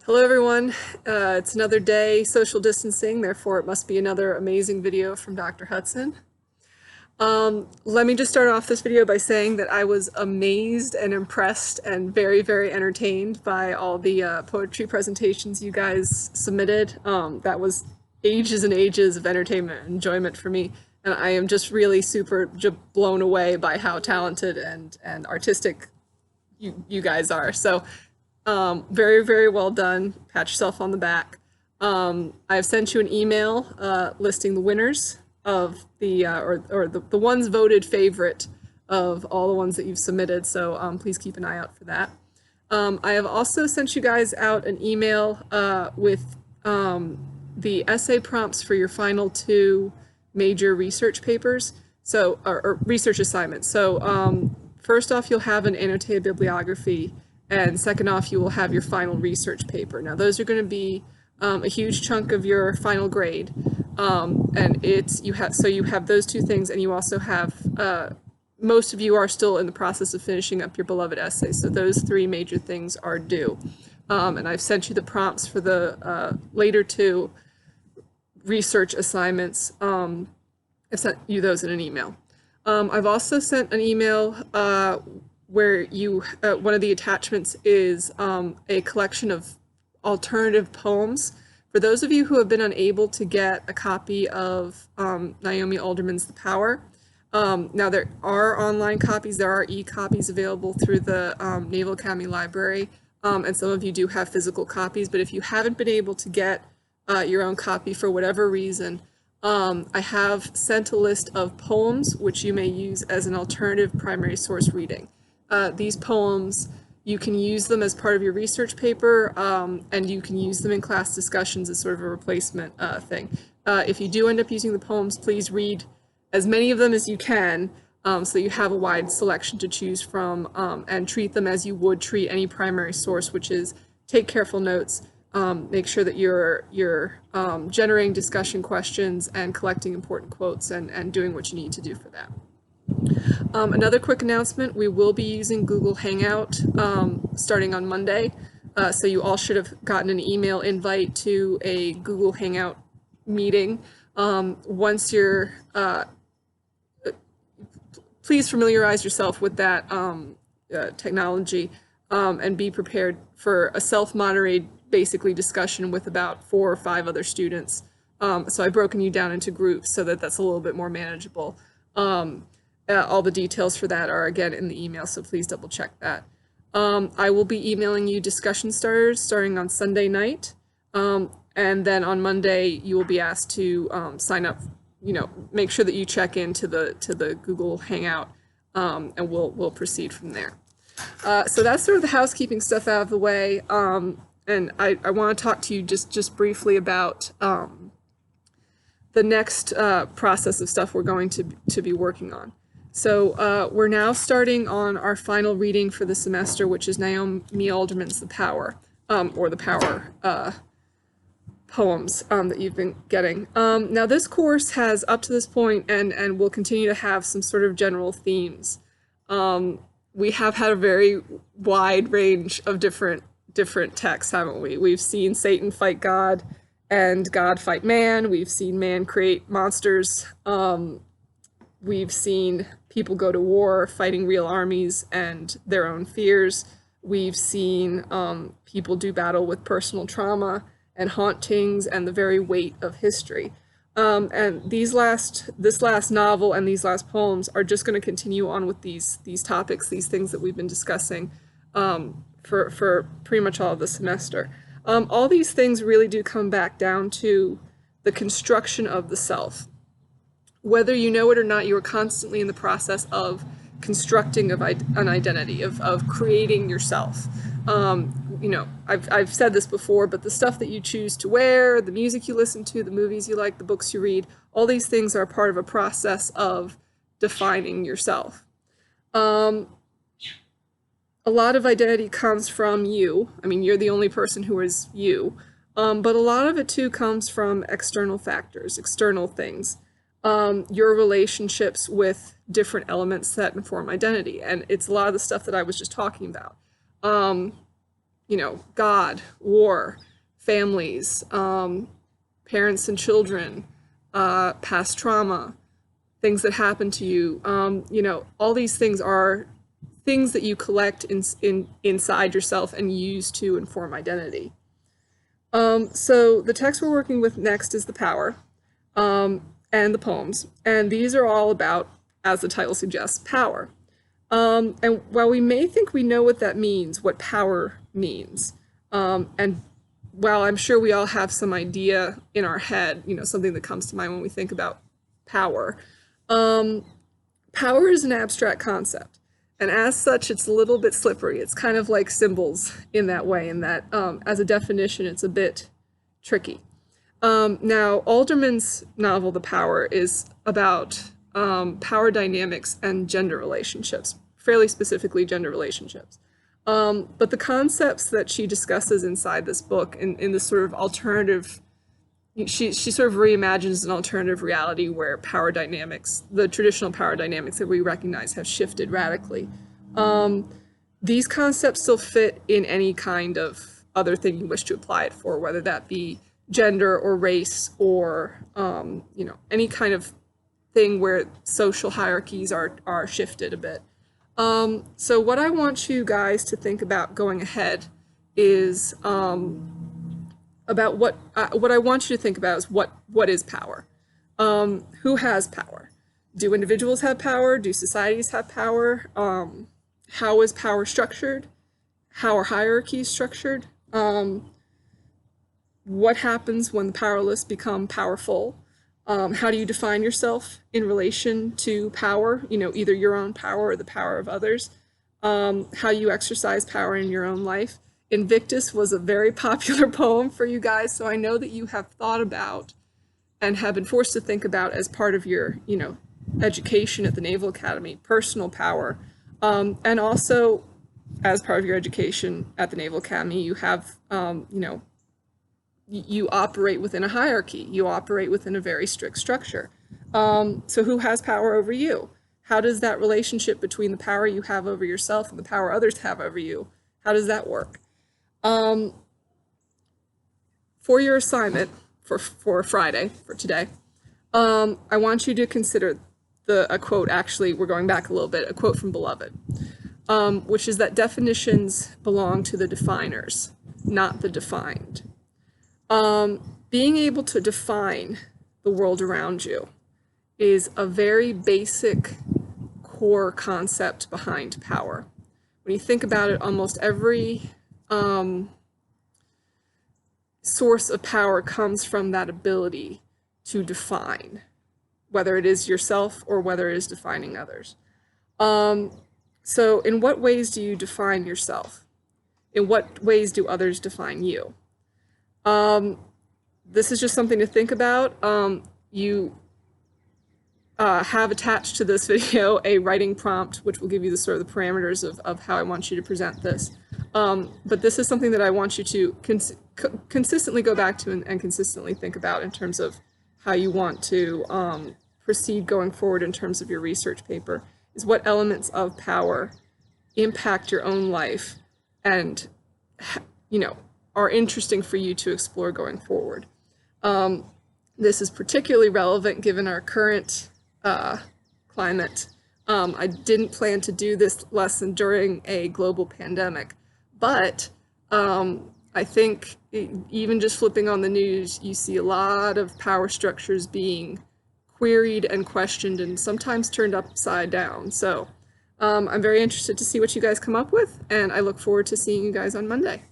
Hello everyone, it's another day social distancing, therefore it must be another amazing video from Dr. Hudson. Let me just start off this video by saying that I was amazed and impressed and very, very entertained by all the poetry presentations you guys submitted. That was ages and ages of entertainment and enjoyment for me, and I am just really super blown away by how talented and artistic you guys are. So very, very well done. Pat yourself on the back. I've sent you an email listing the winners of the ones voted favorite of all the ones that you've submitted. So please keep an eye out for that. I have also sent you guys out an email with the essay prompts for your final two major research papers. So or research assignments. So first off, you'll have an annotated bibliography. And second off, you will have your final research paper. Now, those are going to be a huge chunk of your final grade, and you have those two things, and you also have most of you are still in the process of finishing up your beloved essay. So those three major things are due, and I've sent you the prompts for the later two research assignments. I've sent you those in an email. I've also sent an email where one of the attachments is a collection of alternative poems. For those of you who have been unable to get a copy of Naomi Alderman's The Power, now there are online copies, there are e-copies available through the Naval Academy Library, and some of you do have physical copies, but if you haven't been able to get your own copy for whatever reason, I have sent a list of poems which you may use as an alternative primary source reading. These poems, you can use them as part of your research paper, and you can use them in class discussions as sort of a replacement thing. If you do end up using the poems, please read as many of them as you can, so you have a wide selection to choose from, and treat them as you would treat any primary source, which is take careful notes, make sure that you're generating discussion questions and collecting important quotes and doing what you need to do for that. Another quick announcement, we will be using Google Hangout starting on Monday, so you all should have gotten an email invite to a Google Hangout meeting. Once you're, please familiarize yourself with that technology and be prepared for a self-moderated, basically, discussion with about 4 or 5 other students. So I've broken you down into groups so that that's a little bit more manageable. All the details for that are, again, in the email, so please double check that. I will be emailing you discussion starters starting on Sunday night, and then on Monday you will be asked to sign up, make sure that you check into the Google Hangout, and we'll proceed from there. So that's sort of the housekeeping stuff out of the way, and I want to talk to you just briefly about the next process of stuff we're going to be working on. So we're now starting on our final reading for the semester, which is Naomi Alderman's The Power, or The Power poems that you've been getting. Now this course has, up to this point, and will continue to have some sort of general themes. We have had a very wide range of different texts, haven't we? We've seen Satan fight God and God fight man. We've seen man create monsters. We've seen people go to war fighting real armies and their own fears. We've seen people do battle with personal trauma and hauntings and the very weight of history. And this last novel and these last poems are just going to continue on with these topics, these things that we've been discussing for pretty much all of the semester. All these things really do come back down to the construction of the self. Whether you know it or not, you are constantly in the process of constructing an identity, of creating yourself. I've said this before, but the stuff that you choose to wear, the music you listen to, the movies you like, the books you read, all these things are part of a process of defining yourself. A lot of identity comes from you. I mean, you're the only person who is you. But a lot of it, too, comes from external factors, external things. Your relationships with different elements that inform identity. And it's a lot of the stuff that I was just talking about. God, war, families, parents and children, past trauma, things that happen to you. All these things are things that you collect inside yourself and use to inform identity. So the text we're working with next is The Power, and the poems. And these are all about, as the title suggests, power. And while we may think we know what that means, what power means, and while I'm sure we all have some idea in our head, something that comes to mind when we think about power, power is an abstract concept. And as such, it's a little bit slippery. It's kind of like symbols in that way, in that as a definition, it's a bit tricky. Now, Alderman's novel, The Power, is about power dynamics and gender relationships, fairly specifically gender relationships. But the concepts that she discusses inside this book in this sort of alternative, she sort of reimagines an alternative reality where power dynamics, the traditional power dynamics that we recognize, have shifted radically. These concepts still fit in any kind of other thing you wish to apply it for, whether that be gender or race or any kind of thing where social hierarchies are shifted a bit. So what I want you guys to think about going ahead is about what I want you to think about is what is power? Who has power? Do individuals have power? Do societies have power? How is power structured? How are hierarchies structured? What happens when the powerless become powerful? How do you define yourself in relation to power? Either your own power or the power of others. How you exercise power in your own life. Invictus was a very popular poem for you guys, so I know that you have thought about and have been forced to think about as part of your, education at the Naval Academy, personal power. And also, as part of your education at the Naval Academy, you have, you operate within a hierarchy. You operate within a very strict structure. So who has power over you? How does that relationship between the power you have over yourself and the power others have over you, how does that work? For your assignment for Friday, for today, I want you to consider a quote. Actually, we're going back a little bit, a quote from Beloved, which is that definitions belong to the definers, not the defined. Being able to define the world around you is a very basic core concept behind power. When you think about it, almost every source of power comes from that ability to define, whether it is yourself or whether it is defining others. So in what ways do you define yourself? In what ways do others define you? This is just something to think about. You have attached to this video a writing prompt, which will give you the sort of the parameters of how I want you to present this. But this is something that I want you to consistently go back to and consistently think about in terms of how you want to proceed going forward in terms of your research paper, is what elements of power impact your own life and, are interesting for you to explore going forward. This is particularly relevant given our current climate. I didn't plan to do this lesson during a global pandemic, but I think even just flipping on the news, you see a lot of power structures being queried and questioned and sometimes turned upside down. So I'm very interested to see what you guys come up with, and I look forward to seeing you guys on Monday.